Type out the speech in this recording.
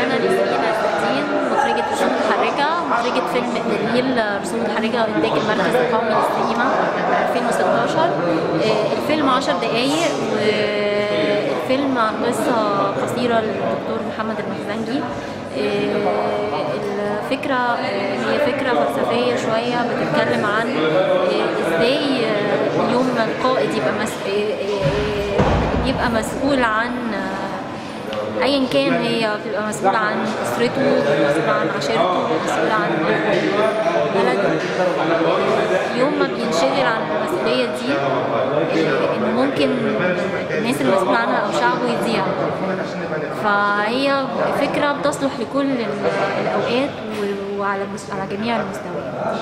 أنا نسرين الدين، مخرجة رسوم متحركة، مخرجة فيلم دليل رسوم متحركة وإنتاج المركز القومي للسينما 2016. الفيلم 10 دقايق، والفيلم عن قصة قصيرة للدكتور محمد المخزنجي. الفكرة هي فكرة فلسفية شوية، بتتكلم عن ازاي يوم القائد يبقى مسؤول عن ايا كان، هي بتبقى مسؤول عن اسرته، مسؤول عن عشيرته، مسؤول عن بلده. يوم ما بينشغل عن المسؤولية دي، ان ممكن الناس اللي مسؤول عنها او شعبه يضيع. فهي فكرة بتصلح لكل الأوقات وعلى جميع المستويات.